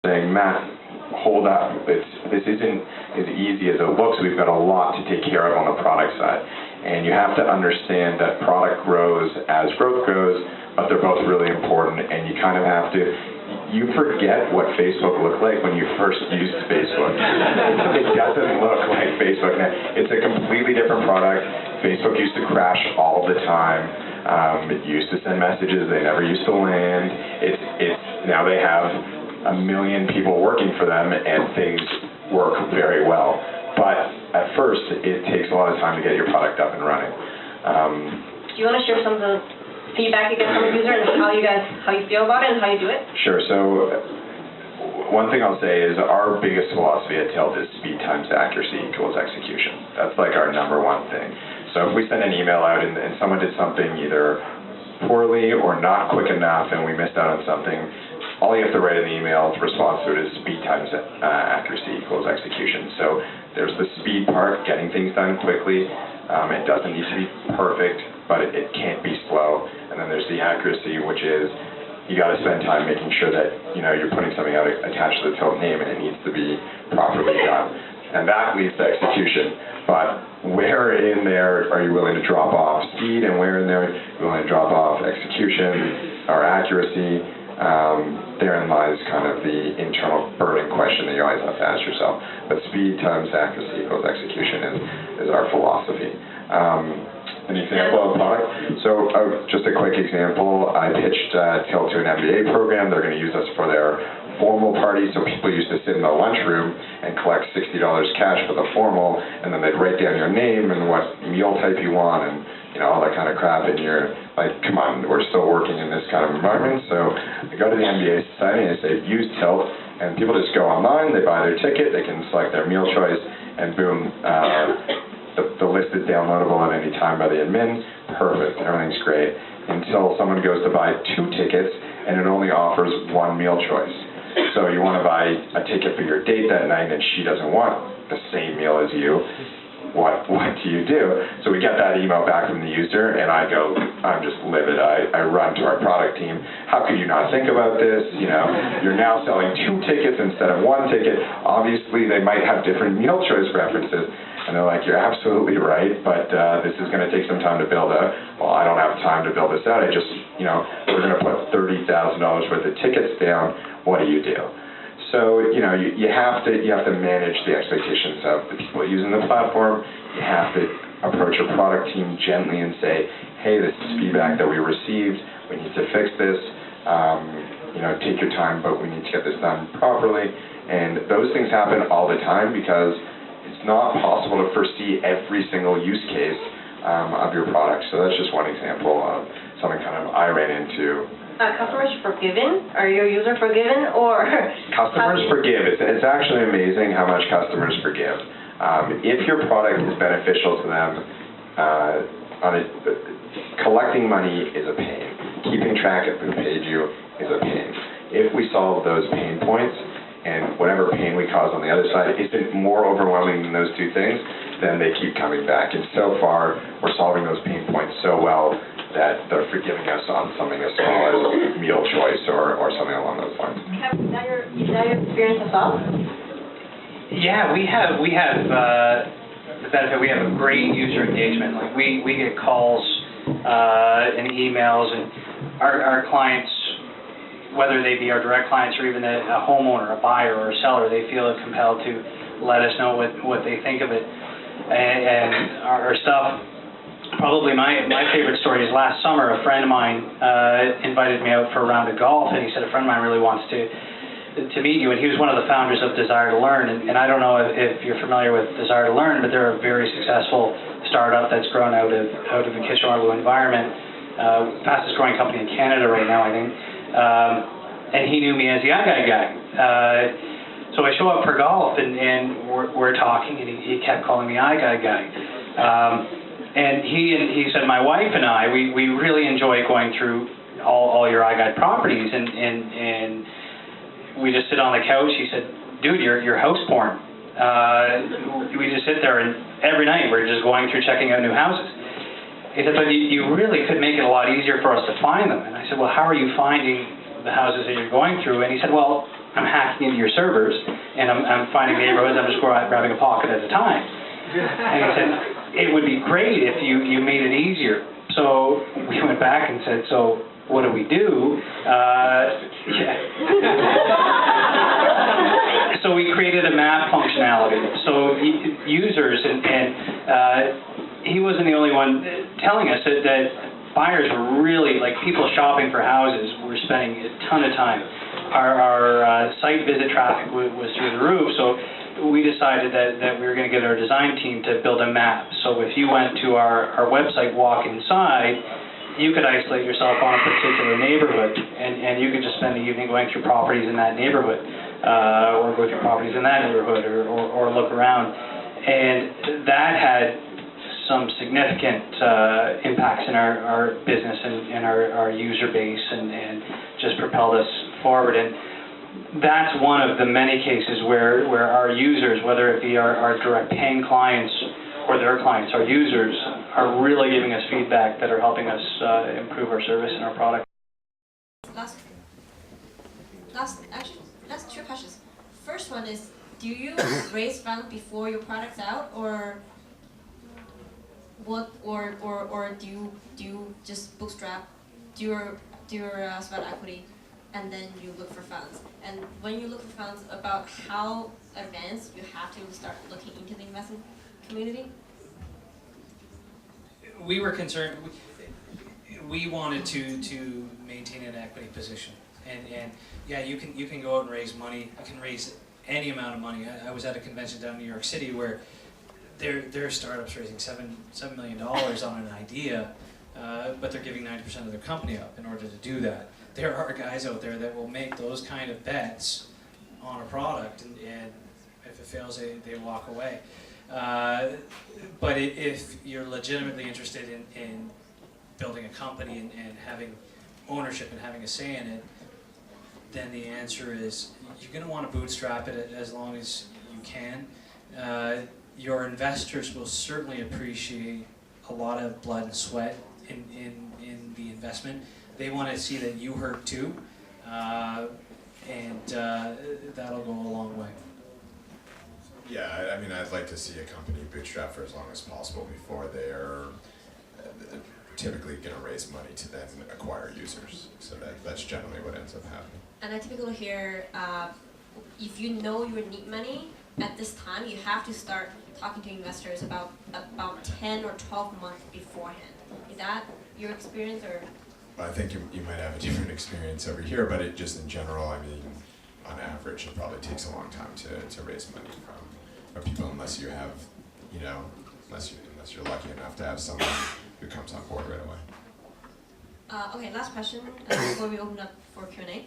saying, Matt, hold up, this isn't as easy as it looks. We've got a lot to take care of on the product side. And you have to understand that product grows as growth grows, but they're both really important, and you kind of have to, you forget what Facebook looked like when you first used Facebook. It doesn't look like Facebook now. It's a completely different product. Facebook used to crash all the time. It used to send messages, they never used to land. Now they have 1 million people working for them, and things work very well. But at first, it takes a lot of time to get your product up and running. Do you want to share some of the feedback you get from a user and how you feel about it and how you do it? Sure. So one thing I'll say is our biggest philosophy at Tilt is speed times accuracy equals execution. That's like our #1 thing. So if we send an email out and someone did something either poorly or not quick enough and we missed out on something, all you have to write in the email response to it is speed times accuracy equals execution. So there's the speed part, getting things done quickly. It doesn't need to be perfect, but it can't be slow. And then there's the accuracy, which is you got to spend time making sure that you're putting something out attached to the Tilt name and it needs to be properly done. And that leads to execution. But where in there are you willing to drop off speed, and where in there are you willing to drop off execution or accuracy? Therein lies kind of the internal burning question that you always have to ask yourself. But speed times accuracy equals execution is our philosophy. An example of product. So just a quick example, I pitched Tilt to an MBA program. They're going to use us for their formal party. So people used to sit in the lunchroom and collect $60 cash for the formal, and then they'd write down your name and what meal type you want and all that kind of crap. And you're like, come on, we're still working in this kind of environment. So I go to the MBA Society and I say, use Tilt, and people just go online, they buy their ticket, they can select their meal choice, and boom, the list is downloadable at any time by the admin. Perfect, everything's great. Until someone goes to buy 2 tickets and it only offers 1 meal choice. So you want to buy a ticket for your date that night and she doesn't want the same meal as you. What do you do? So we get that email back from the user, and I go, I'm just livid. I run to our product team. How could you not think about this? You're now selling 2 tickets instead of 1 ticket. Obviously, they might have different meal choice preferences. And they're like, you're absolutely right, but this is going to take some time to build out. Well, I don't have time to build this out. I just, we're going to put $30,000 worth of tickets down. What do you do? So, you have to manage the expectations of the people using the platform. You have to approach your product team gently and say, hey, this is feedback that we received. We need to fix this. Take your time, but we need to get this done properly. And those things happen all the time because it's not possible to foresee every single use case of your product. So that's just one example of something kind of I ran into. Customers forgiven? Are your user forgiven, or? Customers forgive. It's actually amazing how much customers forgive. If your product is beneficial to them, collecting money is a pain. Keeping track of who paid you is a pain. If we solve those pain points, and whatever pain we cause on the other side isn't more overwhelming than those 2 things, then they keep coming back. And so far, we're solving those pain points so well that they're forgiving us on something as small as meal choice or something along those lines. Is that your experience as well? Yeah, we have the benefit. We have a great user engagement. Like we get calls and emails, and our clients, whether they be our direct clients or even a homeowner, a buyer, or a seller, they feel compelled to let us know what they think of it. And our stuff. Probably my favorite story is last summer, a friend of mine invited me out for a round of golf, and he said a friend of mine really wants to meet you, and he was one of the founders of Desire to Learn, and I don't know if you're familiar with Desire to Learn, but they're a very successful startup that's grown out of the Kitchener environment, fastest growing company in Canada right now, I think, and he knew me as the iGuy guy. So I show up for golf, and we're talking, and he kept calling me iGuy guy. And he said, my wife and I, we really enjoy going through all your iGuide properties, and we just sit on the couch. He said, dude, you're house porn. We just sit there, and every night we're just going through checking out new houses. He said, but you really could make it a lot easier for us to find them. And I said, well, how are you finding the houses that you're going through? And he said, well, I'm hacking into your servers, and I'm finding neighborhoods, I'm just grabbing a pocket at a time. And he said, it would be great if you made it easier. So we went back and said, so what do we do? So we created a map functionality. So users, and he wasn't the only one telling us that buyers were really, like people shopping for houses, were spending a ton of time. Our site visit traffic was through the roof, so we decided that we were going to get our design team to build a map. So if you went to our website, walk inside, you could isolate yourself on a particular neighborhood, and you could just spend the evening going through properties in that neighborhood, or go through properties in that neighborhood, or look around. And that had some significant impacts in our business and our user base, and just propelled us forward. And that's one of the many cases where our users, whether it be our direct paying clients or their clients, our users, are really giving us feedback that are helping us improve our service and our product. Actually, that's two questions. First one is, do you raise funds before your product's out, or what, or do you just bootstrap, do your sweat equity, and then you look for funds? And when you look for funds, about how advanced you have to start looking into the investment community? We were concerned, we wanted to maintain an equity position. And yeah, you can go out and raise money, you can raise any amount of money. I was at a convention down in New York City where there are startups raising $7 million on an idea, but they're giving 90% of their company up in order to do that. There are guys out there that will make those kind of bets on a product, and if it fails, they walk away. But if you're legitimately interested in building a company and having ownership and having a say in it, then the answer is you're going to want to bootstrap it as long as you can. Your investors will certainly appreciate a lot of blood and sweat in the investment. They want to see that you hurt too, and that'll go a long way. Yeah, I mean, I'd like to see a company bootstrap for as long as possible before they're typically going to raise money to then acquire users. So that's generally what ends up happening. And I typically hear, if you know you need money at this time, you have to start talking to investors about 10 or 12 months beforehand. Is that your experience, or? I think you might have a different experience over here, but it just in general, I mean, on average, it probably takes a long time to raise money from people, unless you have, you know, unless you're lucky enough to have someone who comes on board right away. Okay, last question before we open up for Q&A.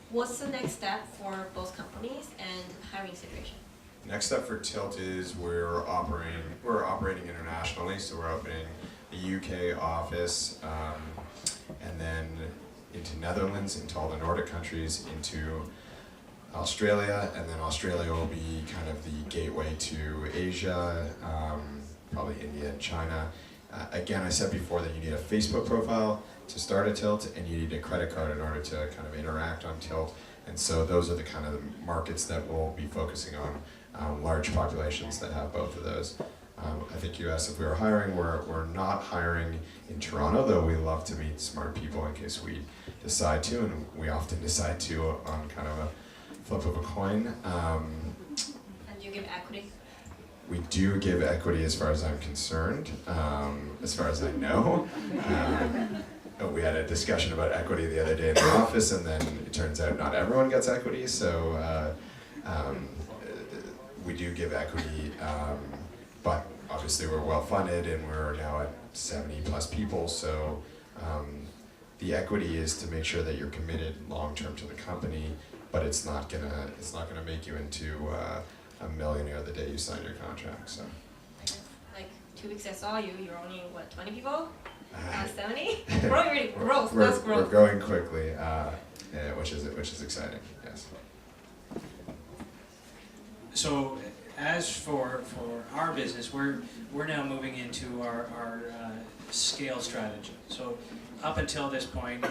What's the next step for both companies and hiring situation? Next step for Tilt is we're operating internationally, so we're opening a UK office, and then into Netherlands, into all the Nordic countries, into Australia, and then Australia will be kind of the gateway to Asia, probably India and China. Again, I said before that you need a Facebook profile to start a Tilt, and you need a credit card in order to kind of interact on Tilt. And so those are the kind of markets that we'll be focusing on, large populations that have both of those. I think you asked if we were hiring. We're not hiring in Toronto, though we love to meet smart people in case we decide to, and we often decide to on kind of a flip of a coin. And you give equity? We do give equity as far as I'm concerned, as far as I know. We had a discussion about equity the other day in the office, and then it turns out not everyone gets equity, so we do give equity, but obviously we're well funded and we're now at 70 plus people, so the equity is to make sure that you're committed long term to the company, but it's not gonna make you into a millionaire the day you sign your contract. So like 2 weeks I saw you're only what, 20 people? 70? Growing really growth. That's growth. We're growing quickly, which is exciting. Yes. So, as for our business, we're now moving into our scale strategy. So, up until this point,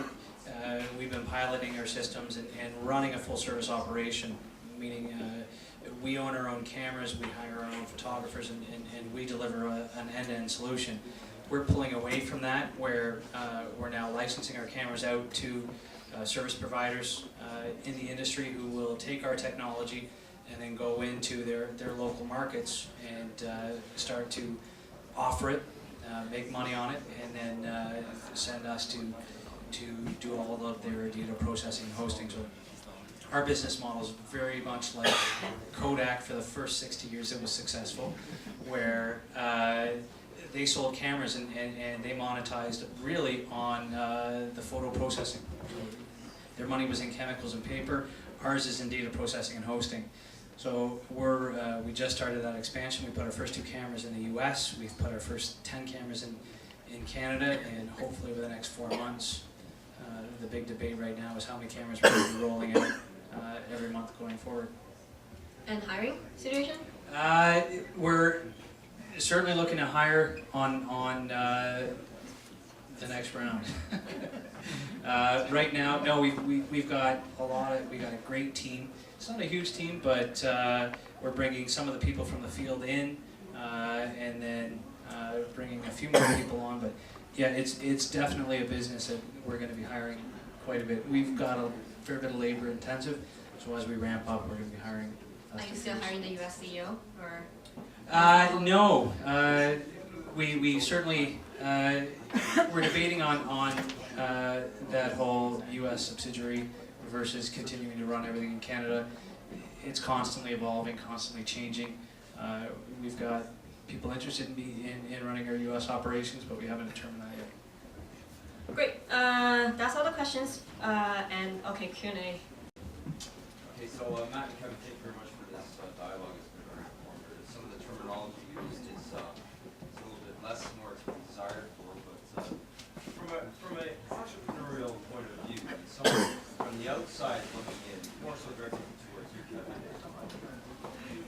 we've been and piloting our systems and running a full service operation, meaning we own our own cameras, we hire our own photographers, and we deliver an end-to-end solution. We're pulling away from that, where we're now licensing our cameras out to service providers in the industry who will take our technology and then go into their local markets and start to offer it, make money on it, and then send us to do all of their data processing and hosting. So our business model is very much like Kodak for the first 60 years it was successful, where they sold cameras and they monetized really on the photo processing. Their money was in chemicals and paper. Ours is in data processing and hosting. So we just started that expansion. We put our first 2 cameras in the US. We've put our first 10 cameras in Canada, and hopefully over the next 4 months, the big debate right now is how many cameras we're going to be rolling out every month going forward. And hiring situation? We're certainly looking to hire on the next round. Right now, no, we've got we got a great team. It's not a huge team, but we're bringing some of the people from the field in, and then bringing a few more people on. But yeah, it's definitely a business that we're going to be hiring quite a bit. We've got a fair bit of labor intensive, so as we ramp up, we're going to be hiring. Are you still hiring the US CEO, or? No, we certainly we're debating on that whole U.S. subsidiary versus continuing to run everything in Canada. It's constantly evolving, constantly changing. We've got people interested in running our U.S. operations, but we haven't determined that yet. Great. That's all the questions. And okay, Q&A. Okay, so Matt and Kevin, thank you very much for this dialogue. It's been very informative. Some of the terminology used is a little bit less and more to be desired for, but from an entrepreneurial point of view, someone from the outside looking in, more so directed towards you, Kevin,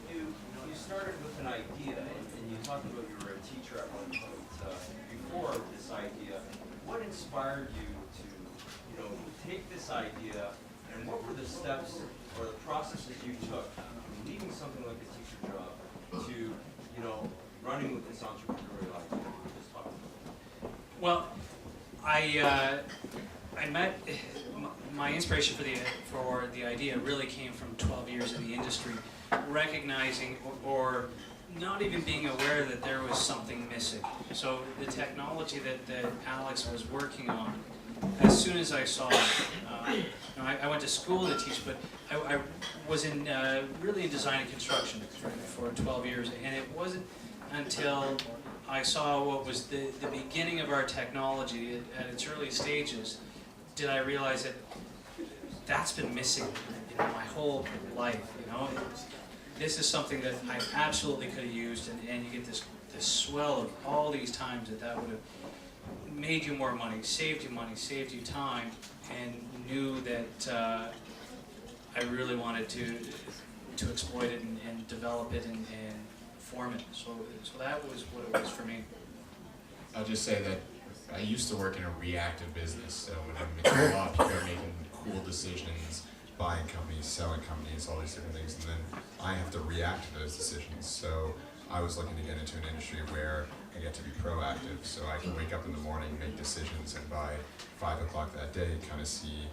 you started with an idea, and you talked about you were a teacher at one point. Before this idea, what inspired you to, take this idea, and what were the steps or the processes you took from leaving something like a teacher job to, running with this entrepreneurial idea? Just talk about that. Well, I met my inspiration for the idea really came from 12 years in the industry, recognizing or not even being aware that there was something missing. So the technology that Alex was working on, as soon as I saw it, I went to school to teach, but I was really in design and construction for 12 years, and it wasn't until I saw what was the beginning of our technology at its early stages did I realize that that's been missing my whole life. This is something that I absolutely could have used, and you get this swell of all these times that would have made you more money, saved you time, and knew that I really wanted to exploit it and develop it and form it. So that was what it was for me. I'll just say that I used to work in a reactive business, so when I'm in up, you're making cool decisions, buying companies, selling companies, all these different things, and then I have to react to those decisions. So I was looking to get into an industry where I get to be proactive, so I can wake up in the morning, make decisions, and by 5 o'clock that day, kind of see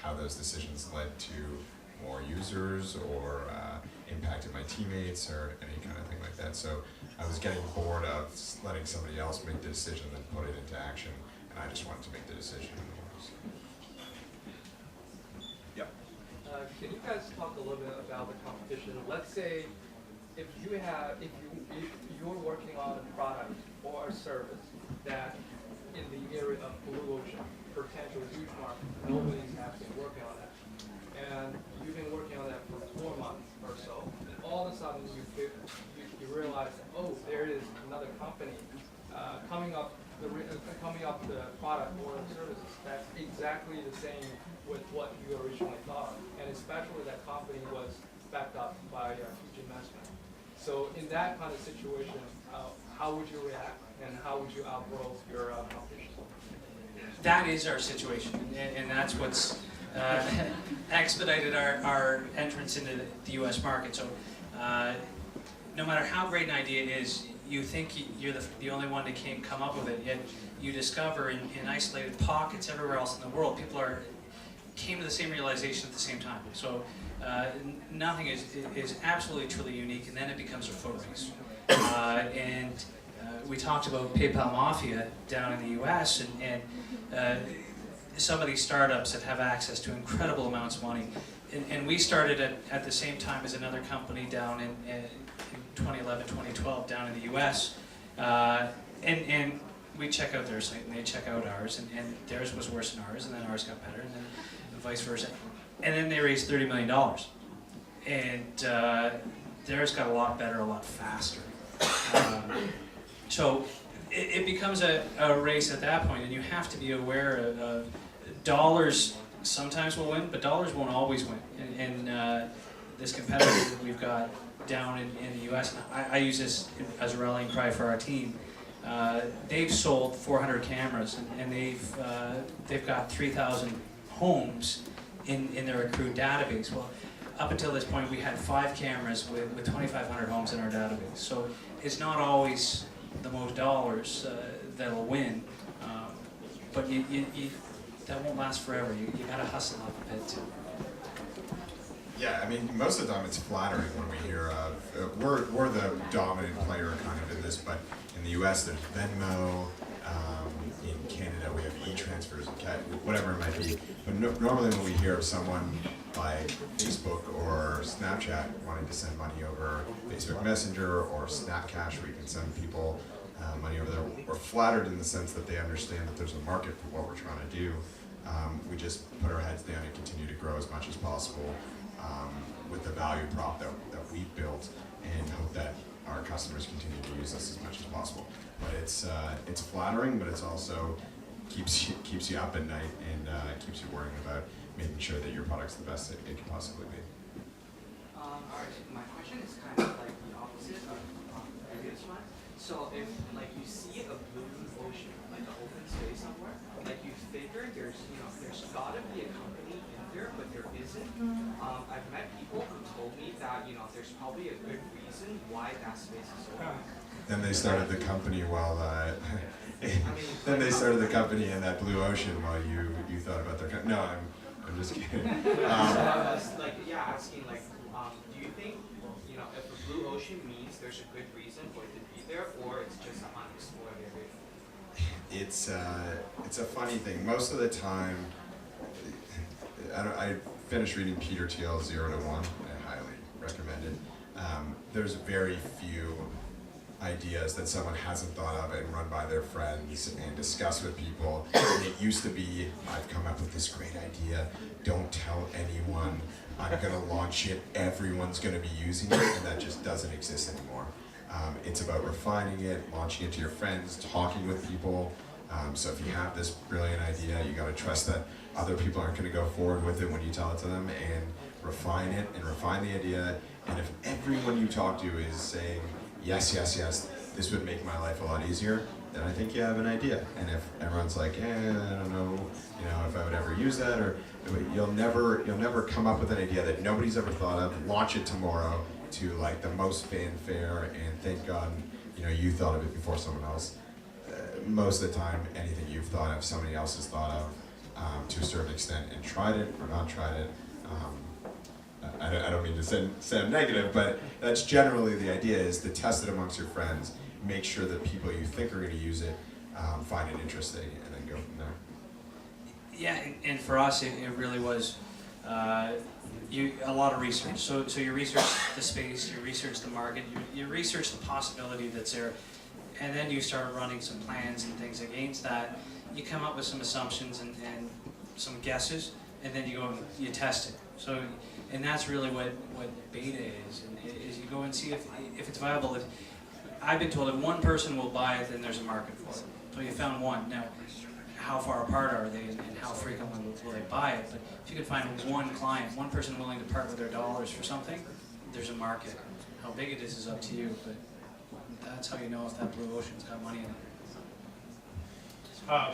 how those decisions led to more users or impacted my teammates or any kind of thing like that. So I was getting bored of letting somebody else make the decision and put it into action, and I just wanted to make the decision. Yep. Can you guys talk a little bit about the competition? Let's say if you're working on a product or a service that in the area of blue ocean, potential huge market, nobody's been working on that, and you've been working on that for 4 months or so, and all of a sudden you realize, oh, there is another company coming up the product or the services that's exactly the same with what you originally thought, and especially that company was backed up by a huge investment. So in that kind of situation, how would you react, and how would you outgrow your competition? That is our situation, and that's what's expedited our entrance into the U.S. market. So no matter how great an idea is, you think you're the only one that can't come up with it, yet you discover in isolated pockets everywhere else in the world, people came to the same realization at the same time. So nothing is absolutely truly unique, and then it becomes a foot race. We talked about PayPal Mafia down in the US, and some of these startups that have access to incredible amounts of money. And we started at the same time as another company down in 2011, 2012 down in the US. And we check out their site and they check out ours, and theirs was worse than ours, and then ours got better, and then vice versa. And then they raised $30 million. And theirs got a lot better, a lot faster. So it becomes a race at that point, and you have to be aware of dollars sometimes will win, but dollars won't always win. And this competitor that we've got down in the US, and I use this as a rallying cry for our team. They've sold 400 cameras, and they've got 3,000 homes in their accrued database. Well, up until this point, we had 5 cameras with 2,500 homes in our database. So it's not always the most dollars that'll win, but that won't last forever. You gotta hustle up a bit too. Yeah, I mean, most of the time it's flattering when we hear of, we're the dominant player kind of in this, but in the US there's Venmo, in Canada we have e-transfers, whatever it might be. But normally when we hear of someone like Facebook or Snapchat wanting to send money over Facebook Messenger or Snapcash, where you can send people money over there, we're flattered in the sense that they understand that there's a market for what we're trying to do. We just put our heads down and continue to grow as much as possible with the value prop that we've built, and hope that our customers continue to use us as much as possible. But it's flattering, but it's also keeps you up at night and keeps you worrying about making sure that your product's the best it can possibly be. Alright, my question is kind of like the opposite of the previous one. So if like you see a blue ocean, like an open space somewhere, like you figure there's gotta be a company in there, but there isn't. I've met people who told me that there's probably a good reason why that space is open. Then they started the company while then they started the company in that blue ocean while you thought about their company. No, I'm just kidding. So I was asking do you think if a blue ocean means there's a good reason for it to be there, or it's just an unexplored area? It's a funny thing. Most of the time, I finished reading Peter Thiel's 0 to 1. I highly recommend it. There's very few ideas that someone hasn't thought of and run by their friends and discuss with people. And it used to be, I've come up with this great idea, don't tell anyone, I'm gonna launch it, everyone's gonna be using it, and that just doesn't exist anymore. It's about refining it, launching it to your friends, talking with people. So if you have this brilliant idea, you gotta trust that other people aren't gonna go forward with it when you tell it to them, and refine it and refine the idea. And if everyone you talk to is saying, yes, yes, yes, this would make my life a lot easier, then I think you have an idea. And if everyone's like, I don't know, if I would ever use that, or you'll never come up with an idea that nobody's ever thought of, launch it tomorrow to like the most fanfare, and thank God, you thought of it before someone else. Most of the time, anything you've thought of, somebody else has thought of to a certain extent and tried it or not tried it. I don't mean to sound negative, but that's generally the idea, is to test it amongst your friends, make sure that people you think are going to use it find it interesting, and then go from there. Yeah, and for us, it really was a lot of research. So you research the space, you research the market, you research the possibility that's there, and then you start running some plans and things against that. You come up with some assumptions and some guesses, and then you go and you test it. So, and that's really what beta is you go and see if it's viable. If I've been told if one person will buy it, then there's a market for it. So you found one. Now, how far apart are they, and how frequently will they buy it? But if you could find one client, one person willing to part with their dollars for something, there's a market. How big it is up to you, but that's how you know if that blue ocean's got money in it.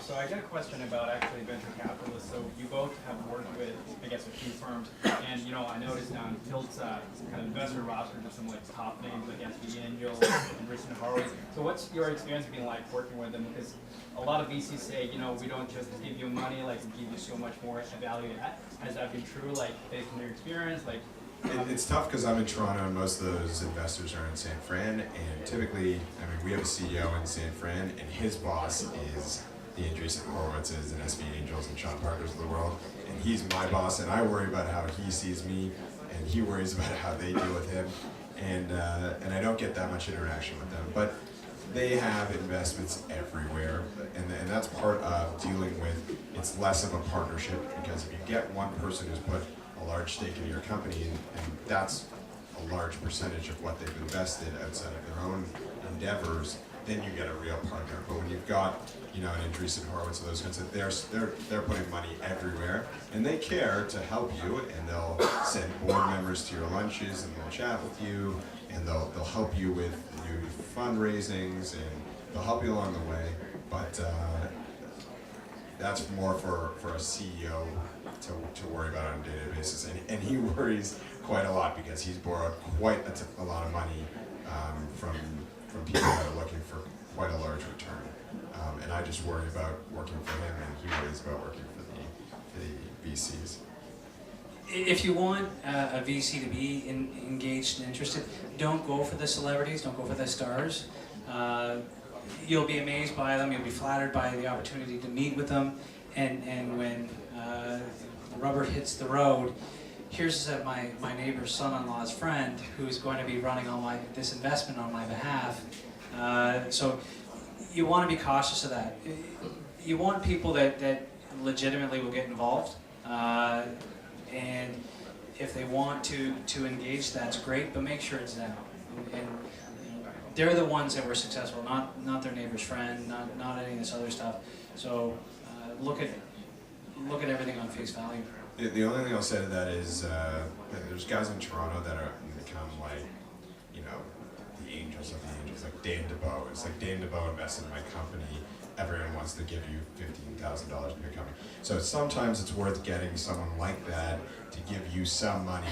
So I got a question about actually venture capitalists. So you both have worked with guess, a few firms. And, you know, I noticed on Tilt's kind of investor roster, there's some like top names like SB Angel and Richard Horowitz. So what's your experience been like working with them? Because a lot of VCs say, you know, we don't just give you money, like we give you so much more value to that. Has that been true, like based on your experience? Like, It's tough because I'm in Toronto and most of those investors are in San Fran, and typically, I mean, we have a CEO in San Fran, and his boss is the Andreessen Horowitzes and SB Angels and Sean Parkers of the world, and he's my boss, and I worry about how he sees me, and he worries about how they deal with him, and I don't get that much interaction with them, but they have investments everywhere, and that's part of dealing with, it's less of a partnership, because if you get one person who's put a large stake in your company, and that's a large percentage of what they've invested outside of their own endeavors, then you get a real partner. But when you've got, you know, an Andreessen Horowitz or those kinds of, they're putting money everywhere, and they care to help you, and they'll send board members to your lunches, and they'll chat with you, and they'll help you with new fundraisings, and they'll help you along the way. But that's more for a CEO to worry about on a day-to-day basis, and he worries quite a lot because he's borrowed quite a lot of money from people that are looking for quite a large return, and I just worry about working for him, and he worries about working for the VCs. If you want a VC to be engaged and interested, don't go for the celebrities, don't go for the stars. You'll be amazed by them, you'll be flattered by the opportunity to meet with them, and when the rubber hits the road, here's my neighbor's son-in-law's friend who's going to be running all this investment on my behalf. So you want to be cautious of that. You want people that legitimately will get involved, and if they want to engage, that's great, but make sure it's them. And they're the ones that were successful, not their neighbor's friend, not any of this other stuff. So look at everything on face value. The only thing I'll say to that is that there's guys in Toronto that are become like, you know, the angels of the angels, like Dan DeBow. It's like Dan DeBow invested in my company. Everyone wants to give you $15,000 in your company. So sometimes it's worth getting someone like that to give you some money,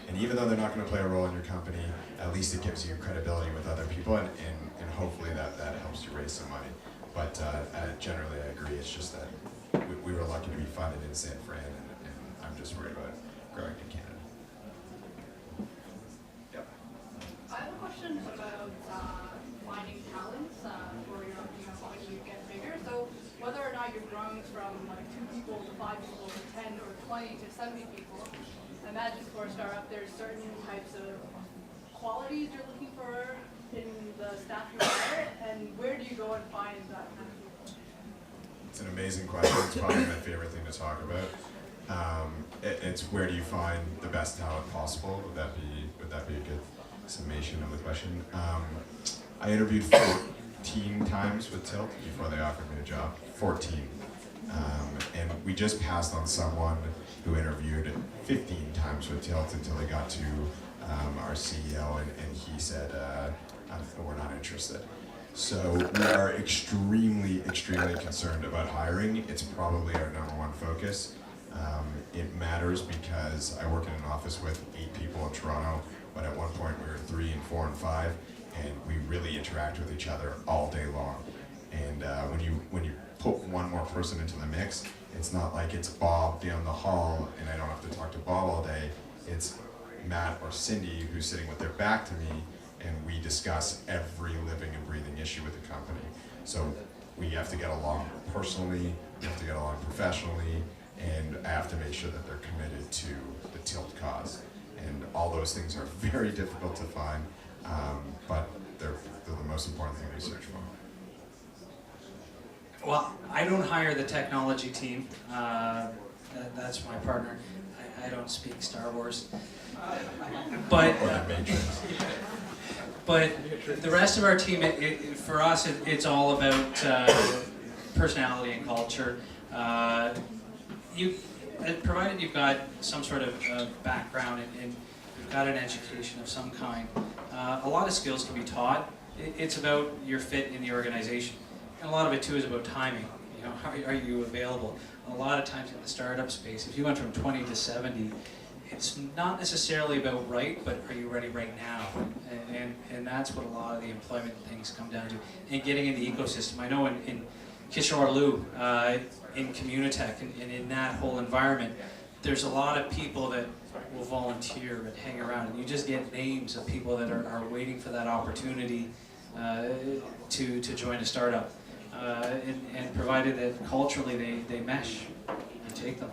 and even though they're not going to play a role in your company, at least it gives you credibility with other people, and hopefully that helps you raise some money. But generally I agree, it's just that we were lucky to be funded in San Fran, and I'm just worried about growing in Canada. Yep. I have a question about finding talents for your, you know, when you get bigger. So whether or not you're growing from like 2 people to 5 people to 10 or 20 to 70 people, I imagine for a startup there's certain types of qualities you're looking for in the staff you hire, and where do you go and find that kind of people? It's an amazing question. It's probably my favorite thing to talk about. It's where do you find the best talent possible? Would that be a good summation of the question? I interviewed 14 times with Tilt before they offered me a job. 14. And we just passed on someone who interviewed 15 times with Tilt until they got to our CEO, and he said, we're not interested. So we are extremely, extremely concerned about hiring. It's probably our #1 focus. It matters because I work in an office with 8 people in Toronto, but at one point we were 3 and 4 and 5, and we really interact with each other all day long. And when you put one more person into the mix, it's not like it's Bob down the hall and I don't have to talk to Bob all day. It's Matt or Cindy who's sitting with their back to me, and we discuss every living and breathing issue with the company. So we have to get along personally, we have to get along professionally, and I have to make sure that they're committed to the Tilt cause. And all those things are very difficult to find, but they're the most important thing we search for. Well, I don't hire the technology team. That's my partner. I don't speak Star Wars. But the rest of our team, for us, it's all about personality and culture. Provided you've got some sort of background and you've got an education of some kind, a lot of skills can be taught. It's about your fit in the organization. And a lot of it too is about timing. are you available? A lot of times in the startup space, if you went from 20 to 70, it's not necessarily about right, but are you ready right now? And that's what a lot of the employment things come down to. And getting in the ecosystem. I know in Kitchener-Waterloo, in Communitech, and in that whole environment, there's a lot of people that will volunteer and hang around, and you just get names of people that are waiting for that opportunity to join a startup. And provided that culturally they mesh, you take them.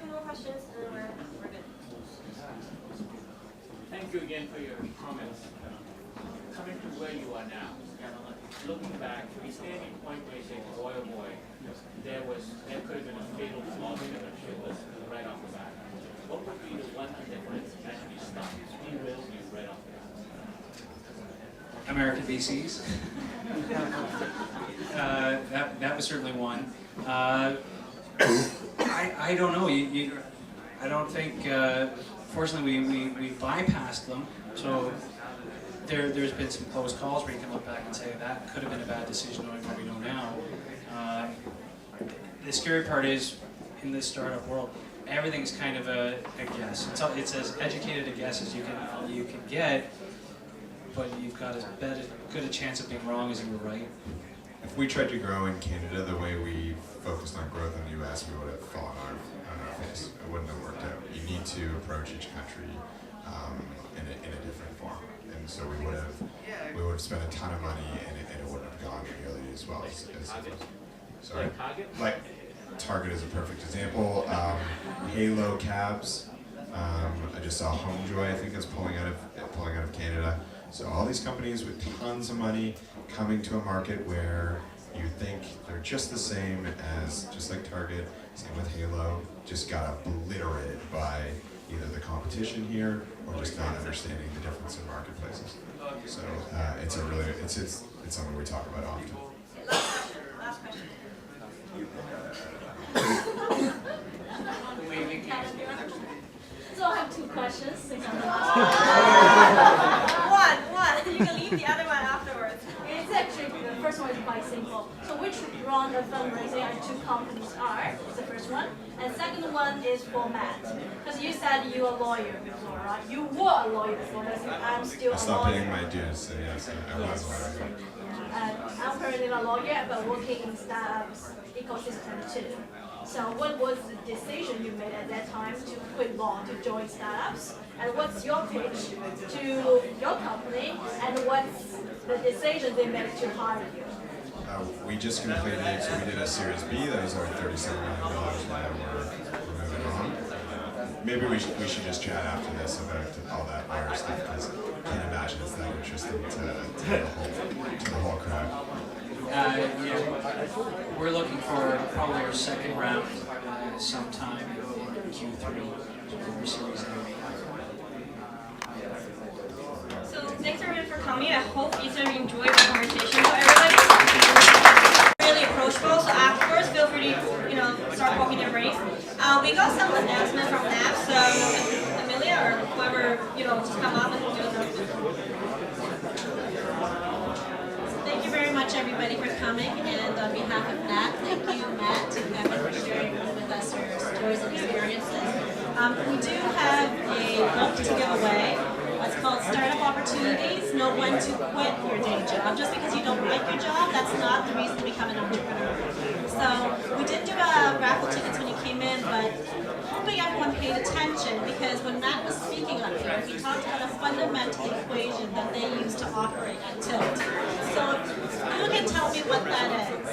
Two more questions and we're good. Thank you again for your comments. Coming to where you are now, looking back, we stand in point where you say, boy oh boy, there could have been a fatal flaw in the ship list right off the bat. What would be the one thing that would actually stop you, derail you right off the bat? American VCs. That was certainly one. I don't know. I don't think. Fortunately, we bypassed them. So there's been some close calls where you can look back and say that could have been a bad decision, knowing what we know now. The scary part is in this startup world, everything's kind of a guess. It's as educated a guess as you can get. But you've got as good a chance of being wrong as you were right. If we tried to grow in Canada the way we focused on growth in the US, we would have fallen on our face. It wouldn't have worked out. You need to approach each country in a different form. And so we would have spent a ton of money and it wouldn't have gone nearly as well as sorry. Like Target is a perfect example. Halo Cabs. I just saw Homejoy, I think, is pulling out of Canada. So all these companies with tons of money coming to a market where you think they're just the same as, just like Target, same with Halo, just got obliterated by either the competition here or just not understanding the difference in marketplaces. So it's something we talk about often. Last question. So I have two questions. Since I'm the last One. You can leave the other one afterwards. It's actually, the first one is quite simple. So which round of fundraising are two companies are, is the first one. And second one is for Matt. Because you said you were a lawyer before, right? You were a lawyer before, but I'm still a lawyer. I stopped paying my dues, so yes, I was a lawyer. I'm currently a lawyer, but working in startups ecosystem too. So what was the decision you made at that time to quit law to join startups? And what's your pitch to your company? And what's the decision they made to hire you? We just completed, so we did a Series B. That was our $37 million. Now we're moving on. Maybe we should just chat after this about all that lawyer stuff, because I can't imagine it's that interesting to the whole crowd. Yeah, we're looking for probably our second round sometime in Q3 for Series A. So thanks everyone for coming. I hope each of you enjoyed the conversation. So everybody, really approachable. So afterwards, feel free to start poking their brains. We got some announcement from NAP, so Amelia or whoever just come up and do the announcement. Thank you very much, everybody, for coming. And on behalf of NAP, thank you, Matt and Kevin, for sharing with us your stories and experiences. We do have a book to give away. It's called Startup Opportunities, Know When to Quit Your Day Job. Just because you don't like your job, that's not the reason to become an entrepreneur. So we did do a raffle tickets when you came in, but hoping everyone paid attention, because when Matt was speaking up here, he talked about a fundamental equation that they use to operate at Tilt. So who can tell me what that is?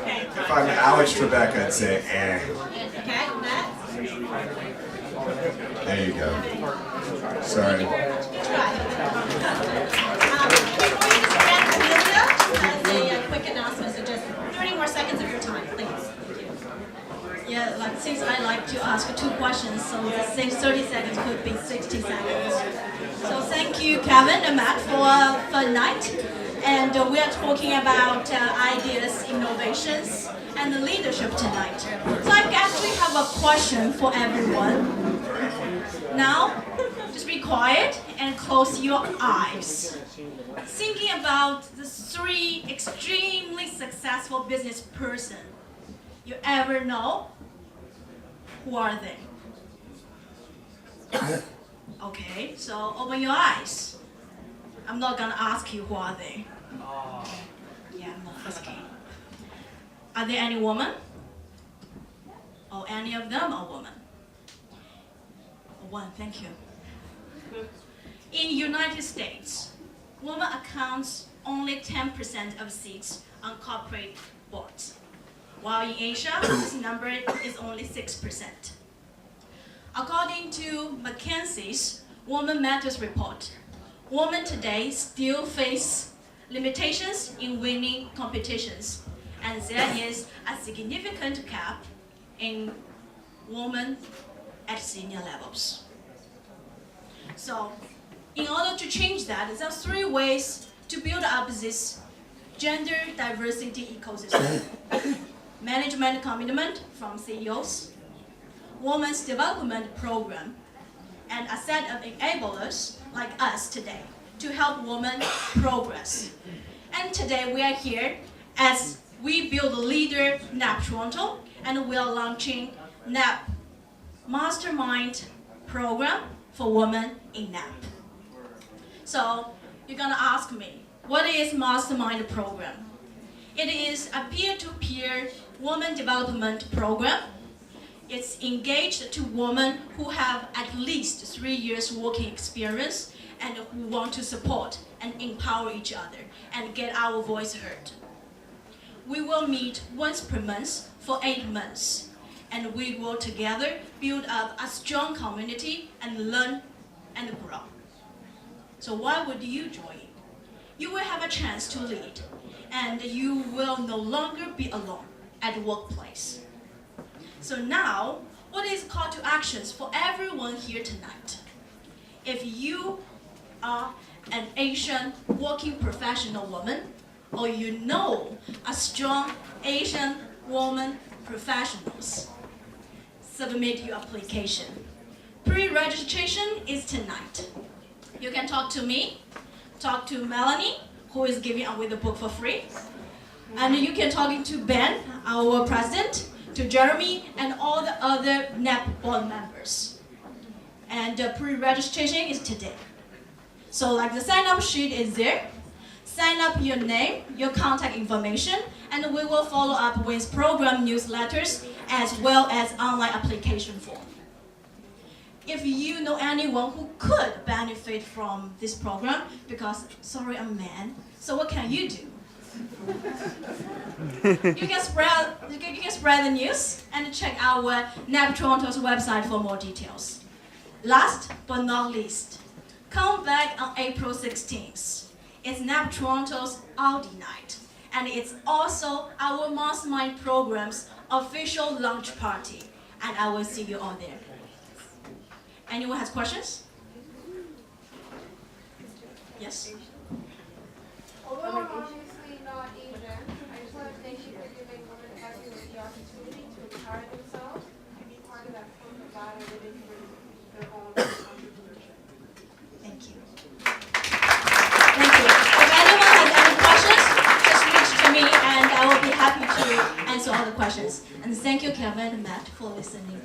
Okay. If I'm Alex Trebek, I'd say eh. Okay, Matt? There you go. Sorry. Good try. Before you disband, Amelia has a quick announcement, so just 30 more seconds of your time, please. Yeah, since I like to ask two questions, so the 30 seconds could be 60 seconds. So thank you, Kevin and Matt, for night. And we are talking about ideas, innovations, and the leadership tonight. So I guess we have a question for everyone. Now, just be quiet and close your eyes. Thinking about the 3 extremely successful business person you ever know, who are they? Okay, so open your eyes. I'm not gonna ask you who are they. Yeah, I'm not asking. Are there any women? Or any of them are women? One, thank you. In United States, women accounts only 10% of seats on corporate boards, while in Asia, this number is only 6%. According to McKinsey's Women Matters report, women today still face limitations in winning competitions, and there is a significant gap in women at senior levels. So, in order to change that, there are 3 ways to build up this gender diversity ecosystem. Management commitment from CEOs, women's development program, and a set of enablers like us today to help women progress. And today we are here as we build a leader NAP Toronto, and we are launching NAP Mastermind program for women in NAP. So you're gonna ask me, what is Mastermind program? It is a peer-to-peer women development program. It's engaged to women who have at least 3 years working experience and who want to support and empower each other and get our voice heard. We will meet once per month for 8 months, and we will together build up a strong community and learn and grow. So why would you join? You will have a chance to lead, and you will no longer be alone at the workplace. So now, what is call to actions for everyone here tonight? If you are an Asian working professional woman, or you know a strong Asian woman professionals, submit your application. Pre-registration is tonight. You can talk to me, talk to Melanie, who is giving away the book for free, and you can talk to Ben, our president, to Jeremy, and all the other NAP board members. And the pre-registration is today. So like the sign-up sheet is there. Sign up your name, your contact information, and we will follow up with program newsletters as well as online application form. If you know anyone who could benefit from this program, because, sorry, I'm a man, so what can you do? You can spread the news and check our NAP Toronto's website for more details. Last but not least, come back on April 16th. It's NAP Toronto's Audi night, and it's also our Mastermind program's official launch party, and I will see you all there. Anyone has questions? Yes? Although I'm obviously not Asian, I just want to thank you for giving women everyone the opportunity to empower themselves and be part of that corporate ladder living for their own entrepreneurship. Thank you. Thank you. If anyone has any questions, just reach to me and I will be happy to answer all the questions. And thank you, Kevin and Matt, for listening.